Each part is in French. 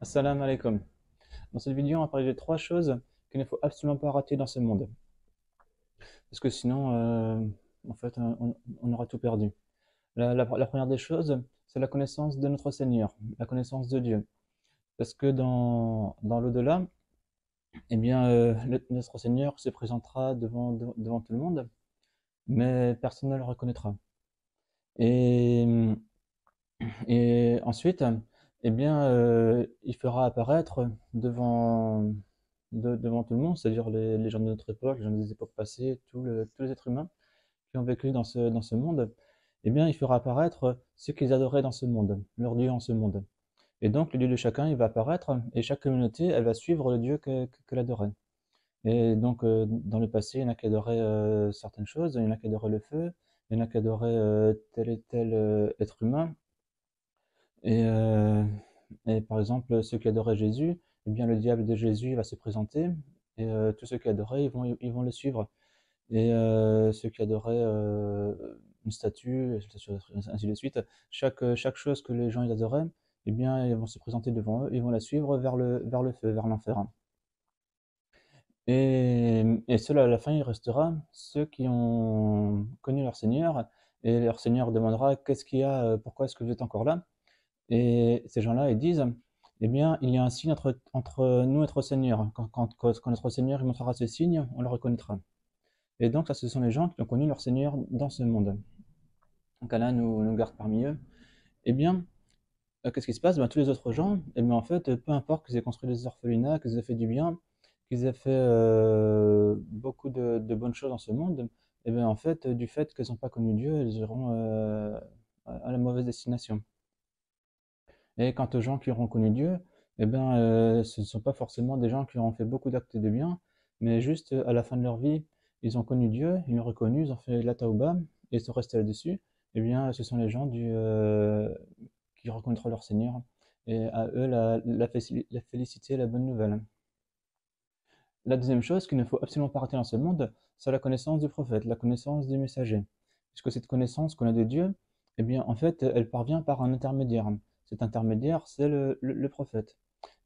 Assalamu alaikum. Dans cette vidéo, on va parler de trois choses qu'il ne faut absolument pas rater dans ce monde. Parce que sinon, en fait, on aura tout perdu. La première des choses, c'est la connaissance de notre Seigneur, la connaissance de Dieu. Parce que dans l'au-delà, eh bien, notre Seigneur se présentera devant tout le monde, mais personne ne le reconnaîtra. Et, et ensuite, eh bien, il fera apparaître devant tout le monde, c'est-à-dire les gens de notre époque, les gens des époques passées, tous les êtres humains qui ont vécu dans ce monde, eh bien, il fera apparaître ce qu'ils adoraient dans ce monde, leur Dieu en ce monde. Et donc, le Dieu de chacun, il va apparaître, et chaque communauté, elle va suivre le Dieu qu'elle adorait. Et donc, dans le passé, il y en a qui adoraient certaines choses, il y en a qui adoraient le feu, il y en a qui adoraient tel et tel être humain. Et, euh, et par exemple, ceux qui adoraient Jésus, eh bien, le diable de Jésus va se présenter, et tous ceux qui adoraient, ils vont le suivre. Et ceux qui adoraient une statue, ainsi de suite, chaque chose que les gens ils adoraient, eh bien, ils vont se présenter devant eux, ils vont la suivre vers le feu, vers l'enfer. Et seul à la fin, il restera ceux qui ont connu leur Seigneur, et leur Seigneur demandera qu'est-ce qu'il y a, pourquoi est-ce que vous êtes encore là? Et ces gens-là, ils disent, eh bien, il y a un signe entre nous et notre Seigneur. Quand notre Seigneur il montrera ce signe, on le reconnaîtra. Et donc, ça, ce sont les gens qui ont connu leur Seigneur dans ce monde. Donc, Allah nous garde parmi eux. Eh bien, qu'est-ce qui se passe? Ben, tous les autres gens, eh bien, en fait, peu importe qu'ils aient construit des orphelinats, qu'ils aient fait du bien, qu'ils aient fait beaucoup de bonnes choses dans ce monde, eh bien, en fait, du fait qu'ils n'ont pas connu Dieu, ils iront à la mauvaise destination. Et quant aux gens qui auront connu Dieu, eh bien, ce ne sont pas forcément des gens qui auront fait beaucoup d'actes de bien, mais juste à la fin de leur vie, ils ont connu Dieu, ils l'ont reconnu, ils ont fait la tauba et ils sont restés là-dessus. Eh bien, ce sont les gens qui reconnaîtront leur Seigneur. Et à eux, la félicité, la bonne nouvelle. La deuxième chose qu'il ne faut absolument pas rater dans ce monde, c'est la connaissance du prophète, la connaissance du messager. Puisque cette connaissance qu'on a de Dieu, eh bien, en fait, elle parvient par un intermédiaire. Cet intermédiaire, c'est le prophète.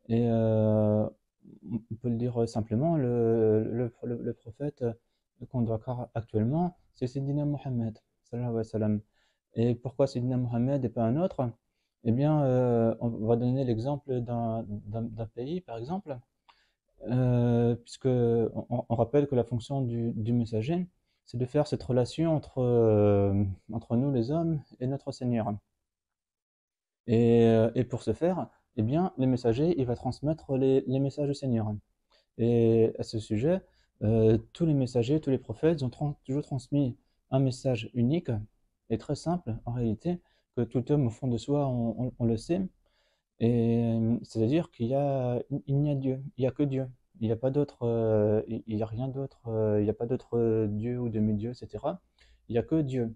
Et on peut le dire simplement, le prophète qu'on doit croire actuellement, c'est Sayyidina Mohammed, sallallahu alayhi wa sallam. Et pourquoi Sayyidina Mohammed et pas un autre? Eh bien, on va donner l'exemple d'un pays, par exemple, puisque on rappelle que la fonction du messager, c'est de faire cette relation entre nous, les hommes, et notre Seigneur. Et pour ce faire, eh bien, le messager, il va transmettre les messages du Seigneur. Et à ce sujet, tous les messagers, tous les prophètes ont toujours transmis un message unique et très simple, en réalité, que tout homme au fond de soi, on le sait. Et c'est-à-dire il n'y a Dieu, il n'y a que Dieu. Il n'y a pas d'autre, il n'y a rien d'autre, il n'y a pas d'autre Dieu ou demi-dieu, etc. Il n'y a que Dieu.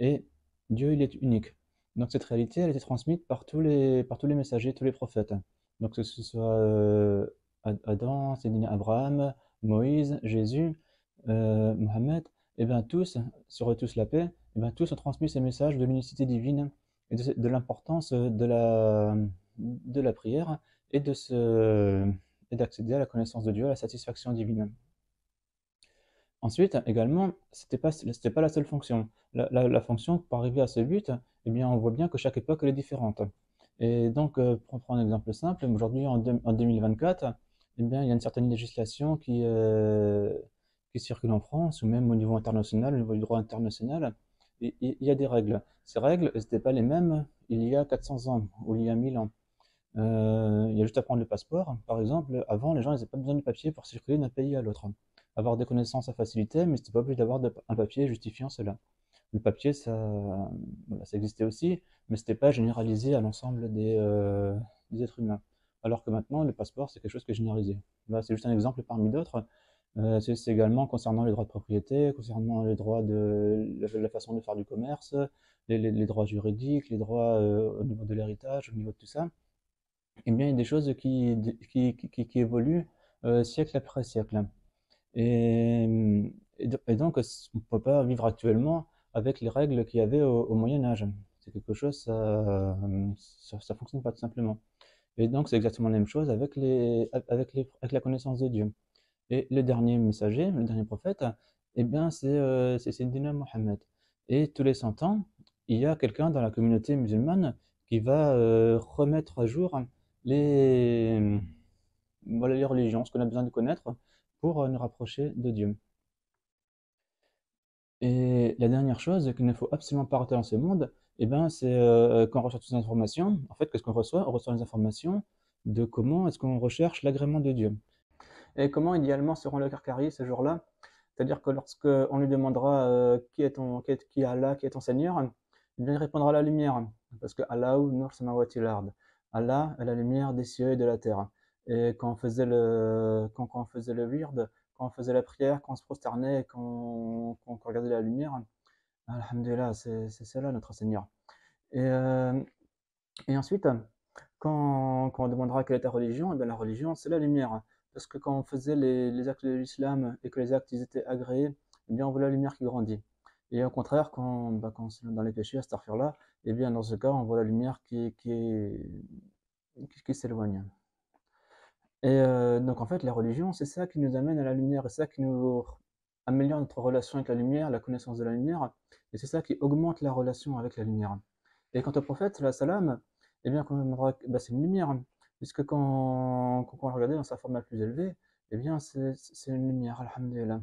Et Dieu, il est unique. Donc cette réalité, elle a été transmise par tous les messagers, tous les prophètes. Donc que ce soit Adam, Sédina Abraham, Moïse, Jésus, Mohammed, et bien tous, sur eux tous la paix, et bien tous ont transmis ces messages de l'unicité divine et de l'importance de la prière et et d'accéder à la connaissance de Dieu, à la satisfaction divine. Ensuite, également, c'était pas la seule fonction. La fonction, pour arriver à ce but, eh bien, on voit bien que chaque époque, elle est différente. Et donc, pour prendre un exemple simple, aujourd'hui, en 2024, eh bien, il y a une certaine législation qui circule en France, ou même au niveau international, au niveau du droit international. Il y a des règles. Ces règles, elles n'étaient pas les mêmes il y a 400 ans, ou il y a 1000 ans. Il y a juste à prendre le passeport. Par exemple, avant, les gens n'avaient pas besoin de papier pour circuler d'un pays à l'autre. Avoir des connaissances à faciliter, mais c'était pas obligé d'avoir un papier justifiant cela. Le papier, voilà, ça existait aussi, mais c'était pas généralisé à l'ensemble des êtres humains. Alors que maintenant, le passeport, c'est quelque chose qui est généralisé. Là, c'est juste un exemple parmi d'autres. C'est également concernant les droits de propriété, concernant les droits de la façon de faire du commerce, les droits juridiques, les droits au niveau de l'héritage, au niveau de tout ça. Eh bien, il y a des choses qui évoluent siècle après siècle. Et donc, on ne peut pas vivre actuellement avec les règles qu'il y avait au Moyen Âge. C'est quelque chose, ça fonctionne pas tout simplement. Et donc, c'est exactement la même chose avec la connaissance de Dieu. Et le dernier messager, le dernier prophète, eh bien, c'est Sayyidina Mohammed. Et tous les 100 ans, il y a quelqu'un dans la communauté musulmane qui va remettre à jour les, voilà, les religions, ce qu'on a besoin de connaître pour nous rapprocher de Dieu. Et la dernière chose qu'il ne faut absolument pas rater dans ce monde, eh ben, c'est quand on reçoit toutes ces informations, en fait, qu'est-ce qu'on reçoit? On reçoit les informations de comment est-ce qu'on recherche l'agrément de Dieu. Et comment idéalement se rend le Karkari ce jour-là? C'est-à-dire que lorsque on lui demandera qui est Allah, qui est ton Seigneur, eh bien, il répondra la lumière, parce que Allahu nur samawati wal ard. Allah est la lumière des cieux et de la terre. Et quand on faisait le wird, quand on faisait la prière, quand on se prosternait, quand on regardait la lumière, Alhamdulillah, c'est cela notre Seigneur. Et, euh, et ensuite, quand on demandera quelle est ta religion, eh bien, la religion, c'est la lumière. Parce que quand on faisait les actes de l'islam et que les actes ils étaient agréés, eh bien, on voit la lumière qui grandit. Et au contraire, quand on est dans les péchés, là, eh bien, dans ce cas, on voit la lumière qui s'éloigne. Et donc, en fait, la religion, c'est ça qui nous amène à la lumière, et c'est ça qui nous améliore notre relation avec la lumière, la connaissance de la lumière, et c'est ça qui augmente la relation avec la lumière. Et quant au prophète, la salam, eh bien, c'est une lumière, puisque quand on le regardait dans sa forme la plus élevée, eh bien, c'est une lumière, alhamdulillah.